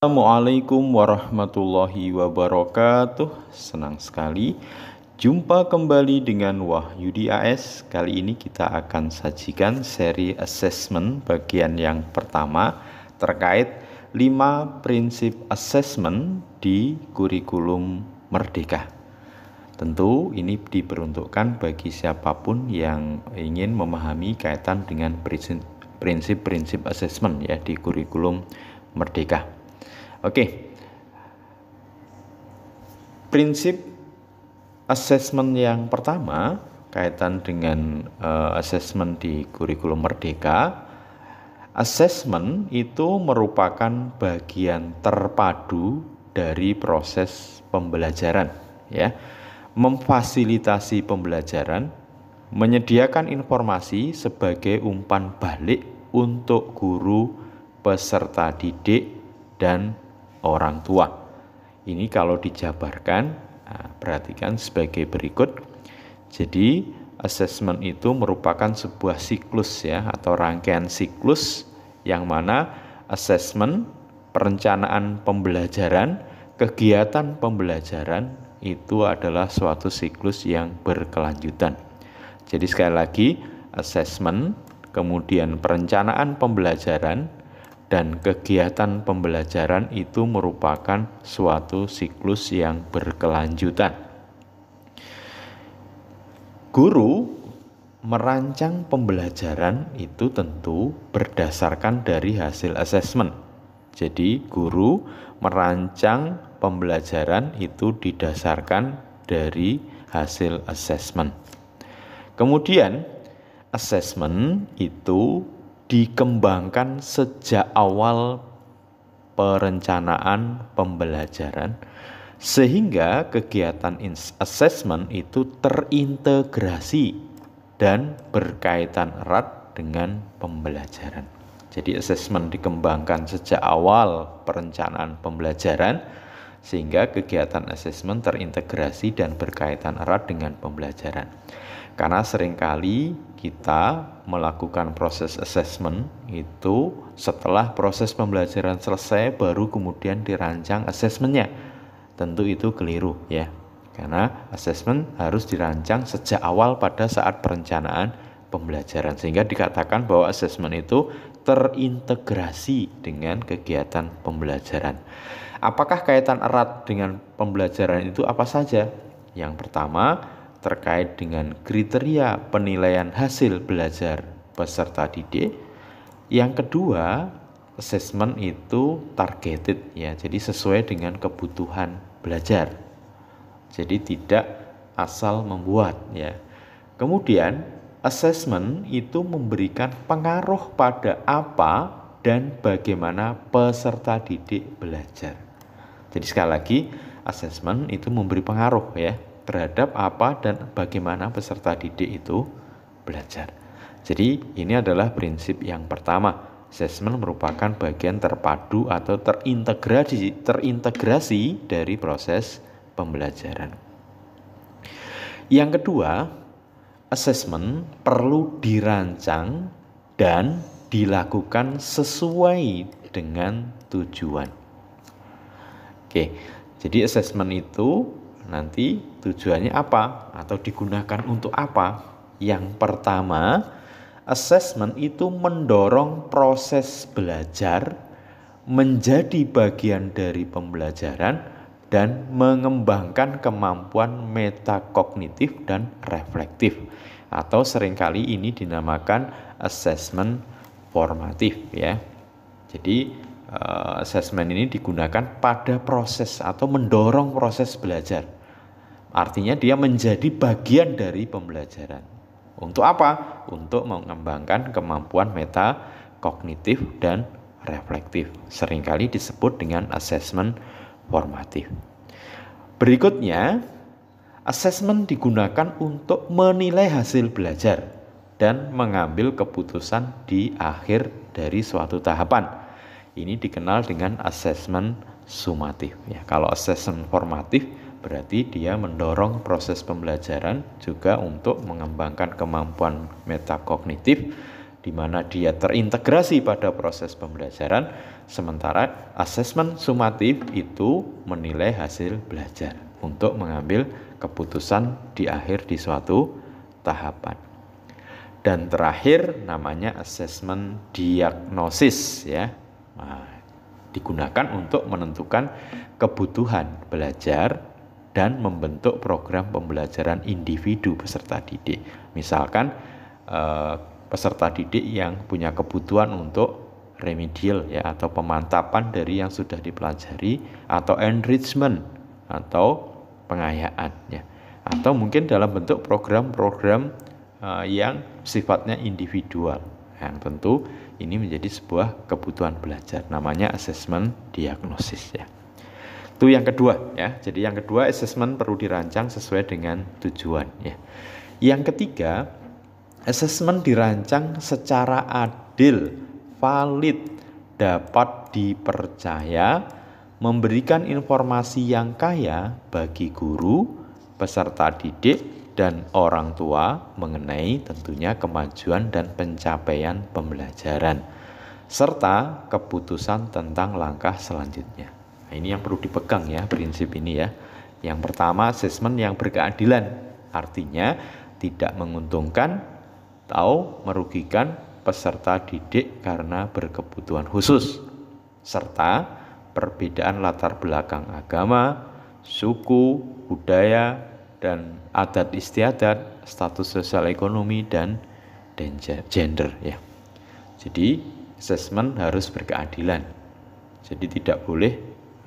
Assalamualaikum warahmatullahi wabarakatuh. Senang sekali jumpa kembali dengan Wahyudi AS. Kali ini kita akan sajikan seri assessment bagian yang pertama terkait 5 prinsip assessment di kurikulum Merdeka. Tentu ini diperuntukkan bagi siapapun yang ingin memahami kaitan dengan prinsip-prinsip assessment ya di kurikulum Merdeka. Oke, prinsip assessment yang pertama kaitan dengan assessment di kurikulum Merdeka. Assessment itu merupakan bagian terpadu dari proses pembelajaran, ya, memfasilitasi pembelajaran, menyediakan informasi sebagai umpan balik untuk guru, peserta didik, dan orang tua. Ini kalau dijabarkan, perhatikan sebagai berikut. Jadi, assessment itu merupakan sebuah siklus ya, atau rangkaian siklus yang mana assessment, perencanaan pembelajaran, kegiatan pembelajaran itu adalah suatu siklus yang berkelanjutan. Jadi sekali lagi, assessment, kemudian perencanaan pembelajaran, dan kegiatan pembelajaran itu merupakan suatu siklus yang berkelanjutan. Guru merancang pembelajaran itu tentu berdasarkan dari hasil assessment. Jadi guru merancang pembelajaran itu didasarkan dari hasil assessment. Kemudian assessment itu dikembangkan sejak awal perencanaan pembelajaran sehingga kegiatan assessment itu terintegrasi dan berkaitan erat dengan pembelajaran. Jadi assessment dikembangkan sejak awal perencanaan pembelajaran sehingga kegiatan assessment terintegrasi dan berkaitan erat dengan pembelajaran. Karena seringkali kita melakukan proses assessment itu setelah proses pembelajaran selesai baru kemudian dirancang assessmentnya. Tentu itu keliru ya. Karena assessment harus dirancang sejak awal pada saat perencanaan pembelajaran. Sehingga dikatakan bahwa assessment itu terintegrasi dengan kegiatan pembelajaran. Apakah kaitan erat dengan pembelajaran itu apa saja? Yang pertama, terkait dengan kriteria penilaian hasil belajar peserta didik. Yang kedua, assessment itu targeted ya, jadi sesuai dengan kebutuhan belajar. Jadi tidak asal membuat ya. Kemudian assessment itu memberikan pengaruh pada apa dan bagaimana peserta didik belajar. Jadi sekali lagi, assessment itu memberi pengaruh ya terhadap apa dan bagaimana peserta didik itu belajar. Jadi ini adalah prinsip yang pertama. Assessment merupakan bagian terpadu atau terintegrasi dari proses pembelajaran. Yang kedua, assessment perlu dirancang dan dilakukan sesuai dengan tujuan. Oke, jadi assessment itu nanti tujuannya apa atau digunakan untuk apa? Yang pertama, assessment itu mendorong proses belajar menjadi bagian dari pembelajaran dan mengembangkan kemampuan metakognitif dan reflektif, atau seringkali ini dinamakan assessment formatif ya. Jadi assessment ini digunakan pada proses atau mendorong proses belajar. Artinya dia menjadi bagian dari pembelajaran. Untuk apa? Untuk mengembangkan kemampuan metakognitif dan reflektif. Seringkali disebut dengan assessment formatif. Berikutnya, assessment digunakan untuk menilai hasil belajar dan mengambil keputusan di akhir dari suatu tahapan. Ini dikenal dengan assessment sumatif. Ya, kalau assessment formatif berarti dia mendorong proses pembelajaran juga untuk mengembangkan kemampuan metakognitif di mana dia terintegrasi pada proses pembelajaran, sementara asesmen sumatif itu menilai hasil belajar untuk mengambil keputusan di akhir di suatu tahapan. Dan terakhir namanya asesmen diagnosis ya. Nah, digunakan untuk menentukan kebutuhan belajar dan membentuk program pembelajaran individu peserta didik. Misalkan peserta didik yang punya kebutuhan untuk remedial ya, atau pemantapan dari yang sudah dipelajari, atau enrichment atau pengayaan ya, atau mungkin dalam bentuk program-program yang sifatnya individual. Yang tentu ini menjadi sebuah kebutuhan belajar, namanya asesmen diagnosis ya. Itu yang kedua ya. Jadi yang kedua, asesmen perlu dirancang sesuai dengan tujuan ya. Yang ketiga, asesmen dirancang secara adil, valid, dapat dipercaya, memberikan informasi yang kaya bagi guru, peserta didik, dan orang tua mengenai tentunya kemajuan dan pencapaian pembelajaran, serta keputusan tentang langkah selanjutnya. Nah, ini yang perlu dipegang ya, prinsip ini ya. Yang pertama, asesmen yang berkeadilan, artinya tidak menguntungkan atau merugikan peserta didik karena berkebutuhan khusus, serta perbedaan latar belakang agama, suku, budaya, dan adat istiadat, status sosial ekonomi, dan gender ya. Jadi asesmen harus berkeadilan. Jadi tidak boleh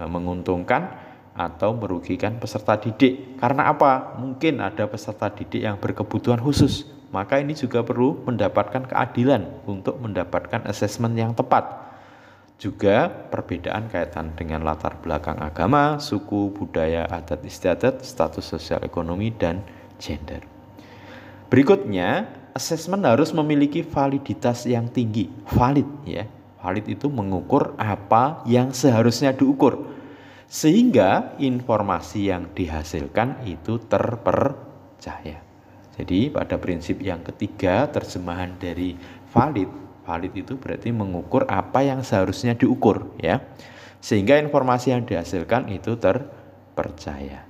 menguntungkan atau merugikan peserta didik. Karena apa? Mungkin ada peserta didik yang berkebutuhan khusus, maka ini juga perlu mendapatkan keadilan untuk mendapatkan asesmen yang tepat. Juga perbedaan kaitan dengan latar belakang agama, suku, budaya, adat istiadat, status sosial ekonomi, dan gender. Berikutnya, asesmen harus memiliki validitas yang tinggi. Valid ya. Valid itu mengukur apa yang seharusnya diukur, sehingga informasi yang dihasilkan itu terpercaya. Jadi pada prinsip yang ketiga, terjemahan dari valid itu berarti mengukur apa yang seharusnya diukur ya, sehingga informasi yang dihasilkan itu terpercaya.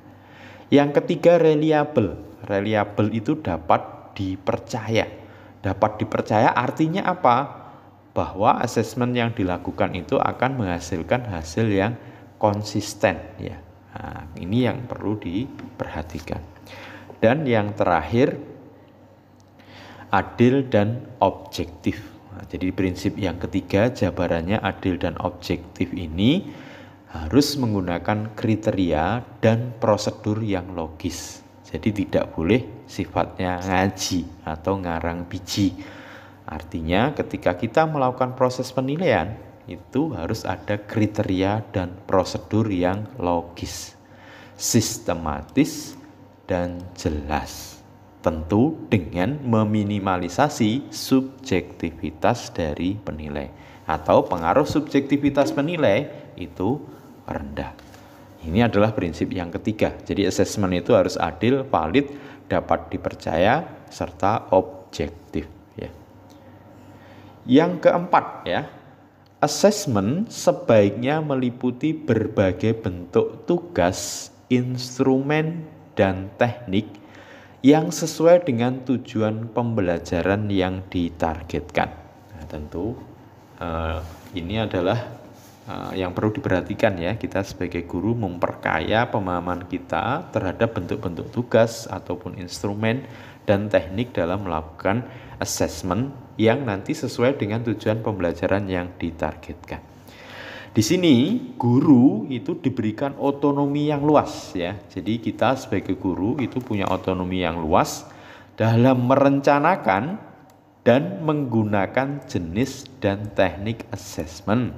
Yang ketiga, reliable. Reliable itu dapat dipercaya. Dapat dipercaya artinya apa? Bahwa asesmen yang dilakukan itu akan menghasilkan hasil yang konsisten ya. Nah, ini yang perlu diperhatikan. Dan yang terakhir, adil dan objektif. Nah, jadi prinsip yang ketiga, jabarannya adil dan objektif ini harus menggunakan kriteria dan prosedur yang logis. Jadi tidak boleh sifatnya ngaji atau ngarang biji. Artinya ketika kita melakukan proses penilaian, itu harus ada kriteria dan prosedur yang logis, sistematis, dan jelas. Tentu dengan meminimalisasi subjektivitas dari penilai, atau pengaruh subjektivitas penilai itu rendah. Ini adalah prinsip yang ketiga. Jadi asesmen itu harus adil, valid, dapat dipercaya, serta objektif ya. Yang keempat ya, asesmen sebaiknya meliputi berbagai bentuk tugas, instrumen, dan teknik yang sesuai dengan tujuan pembelajaran yang ditargetkan. Nah, tentu ini adalah yang perlu diperhatikan ya. Kita sebagai guru memperkaya pemahaman kita terhadap bentuk-bentuk tugas ataupun instrumen dan teknik dalam melakukan asesmen yang nanti sesuai dengan tujuan pembelajaran yang ditargetkan. Di sini guru itu diberikan otonomi yang luas ya. Jadi kita sebagai guru itu punya otonomi yang luas dalam merencanakan dan menggunakan jenis dan teknik asesmen,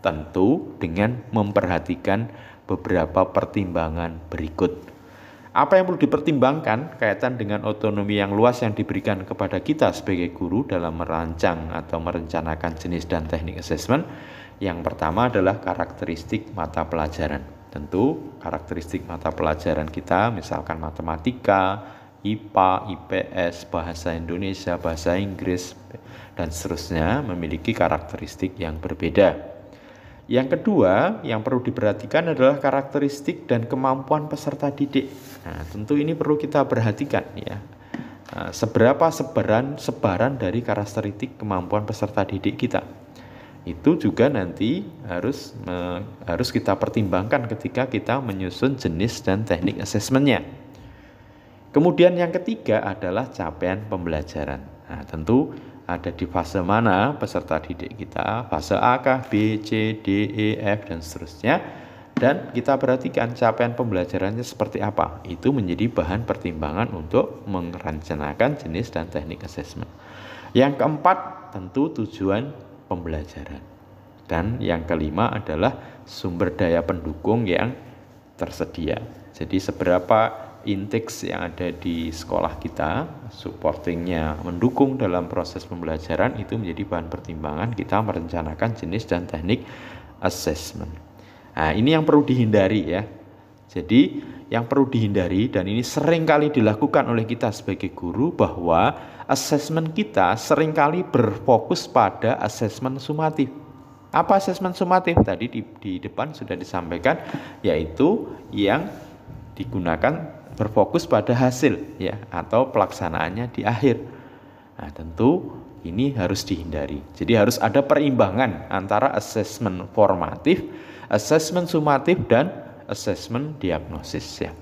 tentu dengan memperhatikan beberapa pertimbangan berikut. Apa yang perlu dipertimbangkan kaitan dengan otonomi yang luas yang diberikan kepada kita sebagai guru dalam merancang atau merencanakan jenis dan teknik asesmen? Yang pertama adalah karakteristik mata pelajaran. Tentu karakteristik mata pelajaran kita misalkan matematika, IPA, IPS, bahasa Indonesia, bahasa Inggris, dan seterusnya memiliki karakteristik yang berbeda. Yang kedua, yang perlu diperhatikan adalah karakteristik dan kemampuan peserta didik. Nah, tentu ini perlu kita perhatikan ya. Seberapa sebaran dari karakteristik kemampuan peserta didik kita. Itu juga nanti harus kita pertimbangkan ketika kita menyusun jenis dan teknik asesmennya. Kemudian yang ketiga adalah capaian pembelajaran. Nah, tentu ada di fase mana peserta didik kita, fase A kah, B, C, D, E, F, dan seterusnya. Dan kita perhatikan capaian pembelajarannya seperti apa. Itu menjadi bahan pertimbangan untuk merencanakan jenis dan teknik asesmen. Yang keempat, tentu tujuan pembelajaran. Dan yang kelima adalah sumber daya pendukung yang tersedia. Jadi seberapa intake yang ada di sekolah kita, supportingnya mendukung dalam proses pembelajaran, itu menjadi bahan pertimbangan kita merencanakan jenis dan teknik assessment. Nah, ini yang perlu dihindari ya. Jadi yang perlu dihindari, dan ini sering kali dilakukan oleh kita sebagai guru, bahwa assessment kita seringkali berfokus pada assessment sumatif. Apa assessment sumatif? Tadi di depan sudah disampaikan, yaitu yang digunakan berfokus pada hasil ya, atau pelaksanaannya di akhir. Nah, tentu ini harus dihindari. Jadi harus ada perimbangan antara asesmen formatif, asesmen sumatif, dan asesmen diagnosis ya.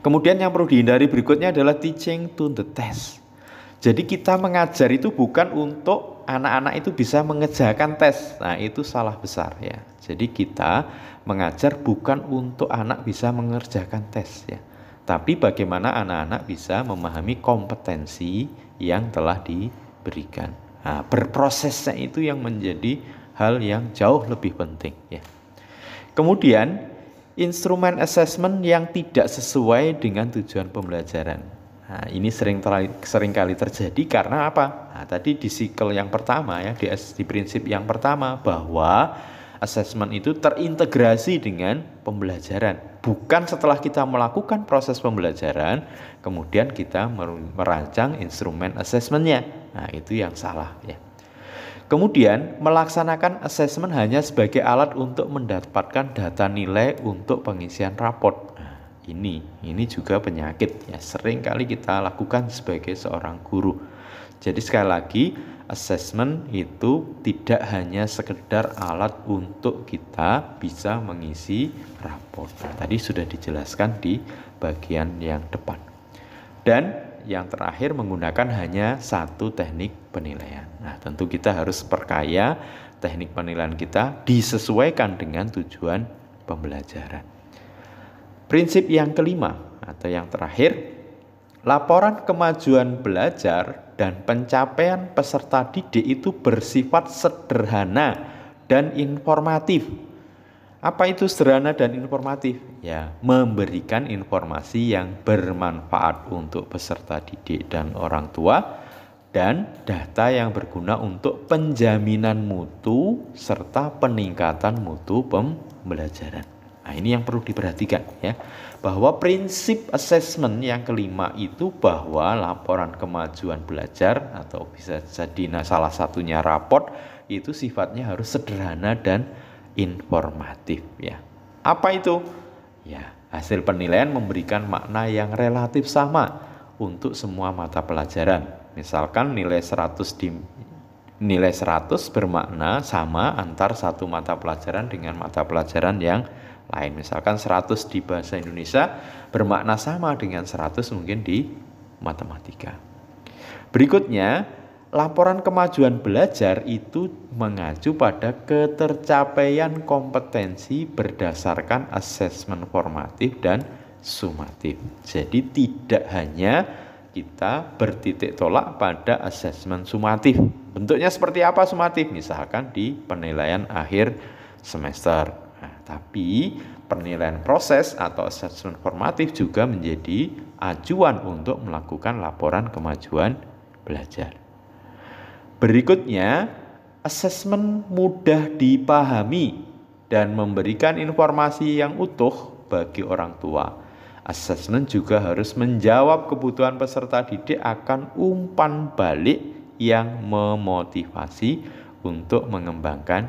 Kemudian yang perlu dihindari berikutnya adalah teaching to the test. Jadi kita mengajar itu bukan untuk anak-anak itu bisa mengerjakan tes. Nah, itu salah besar ya. Jadi kita mengajar bukan untuk anak bisa mengerjakan tes ya, tapi bagaimana anak-anak bisa memahami kompetensi yang telah diberikan. Nah, berprosesnya itu yang menjadi hal yang jauh lebih penting ya. Kemudian instrumen assessment yang tidak sesuai dengan tujuan pembelajaran. Nah, ini seringkali terjadi karena apa? Nah, tadi di sikel yang pertama ya, di prinsip yang pertama, bahwa assessment itu terintegrasi dengan pembelajaran. Bukan setelah kita melakukan proses pembelajaran, kemudian kita merancang instrumen assessmentnya. Nah, itu yang salah ya. Kemudian melaksanakan assessment hanya sebagai alat untuk mendapatkan data nilai untuk pengisian raport. Nah, ini juga penyakit ya, sering kali kita lakukan sebagai seorang guru. Jadi sekali lagi, assessment itu tidak hanya sekedar alat untuk kita bisa mengisi raport. Nah, tadi sudah dijelaskan di bagian yang depan. Dan yang terakhir, menggunakan hanya satu teknik penilaian. Nah, tentu kita harus perkaya teknik penilaian kita disesuaikan dengan tujuan pembelajaran. Prinsip yang kelima atau yang terakhir, laporan kemajuan belajar dan pencapaian peserta didik itu bersifat sederhana dan informatif. Apa itu sederhana dan informatif? Ya, memberikan informasi yang bermanfaat untuk peserta didik dan orang tua, dan data yang berguna untuk penjaminan mutu serta peningkatan mutu pembelajaran. Nah, ini yang perlu diperhatikan ya, bahwa prinsip assessment yang kelima itu bahwa laporan kemajuan belajar atau bisa jadi salah satunya raport itu sifatnya harus sederhana dan informatif ya. Apa itu? Ya, hasil penilaian memberikan makna yang relatif sama untuk semua mata pelajaran. Misalkan nilai 100 bermakna sama antar satu mata pelajaran dengan mata pelajaran yang lain. Misalkan 100 di bahasa Indonesia bermakna sama dengan 100 mungkin di matematika. Berikutnya, laporan kemajuan belajar itu mengacu pada ketercapaian kompetensi berdasarkan asesmen formatif dan sumatif. Jadi tidak hanya kita bertitik tolak pada asesmen sumatif. Bentuknya seperti apa sumatif? Misalkan di penilaian akhir semester. Nah, tapi penilaian proses atau asesmen formatif juga menjadi acuan untuk melakukan laporan kemajuan belajar. Berikutnya, asesmen mudah dipahami dan memberikan informasi yang utuh bagi orang tua. Asesmen juga harus menjawab kebutuhan peserta didik akan umpan balik yang memotivasi untuk mengembangkan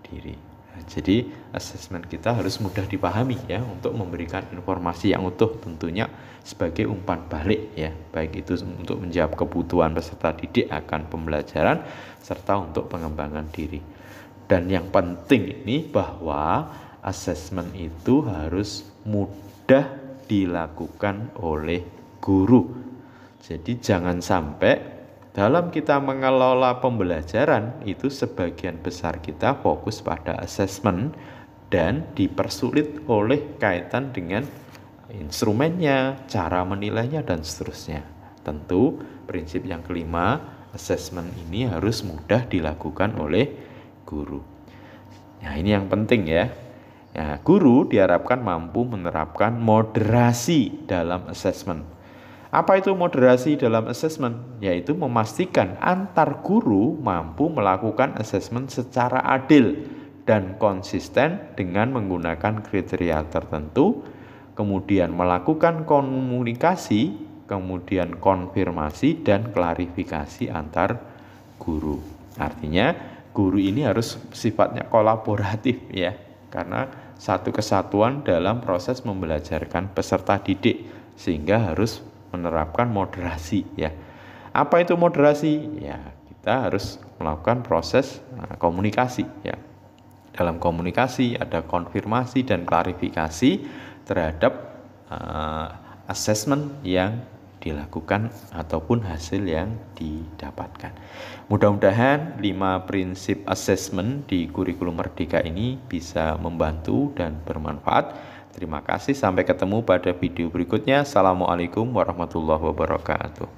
diri. Nah, jadi asesmen kita harus mudah dipahami ya, untuk memberikan informasi yang utuh tentunya sebagai umpan balik ya, baik itu untuk menjawab kebutuhan peserta didik akan pembelajaran serta untuk pengembangan diri. Dan yang penting ini bahwa asesmen itu harus mudah dilakukan oleh guru. Jadi jangan sampai dalam kita mengelola pembelajaran itu sebagian besar kita fokus pada asesmen dan dipersulit oleh kaitan dengan instrumennya, cara menilainya dan seterusnya. Tentu prinsip yang kelima, asesmen ini harus mudah dilakukan oleh guru. Nah, ini yang penting ya. Nah, guru diharapkan mampu menerapkan moderasi dalam asesmen. Apa itu moderasi dalam asesmen? Yaitu memastikan antar guru mampu melakukan asesmen secara adil dan konsisten dengan menggunakan kriteria tertentu, kemudian melakukan komunikasi, kemudian konfirmasi dan klarifikasi antar guru. Artinya guru ini harus sifatnya kolaboratif ya, karena satu kesatuan dalam proses membelajarkan peserta didik, sehingga harus menerapkan moderasi ya. Apa itu moderasi? Ya, kita harus melakukan proses komunikasi ya. Dalam komunikasi ada konfirmasi dan klarifikasi terhadap asesmen yang dilakukan ataupun hasil yang didapatkan. Mudah-mudahan 5 prinsip asesmen di kurikulum Merdeka ini bisa membantu dan bermanfaat. Terima kasih, sampai ketemu pada video berikutnya. Assalamualaikum warahmatullahi wabarakatuh.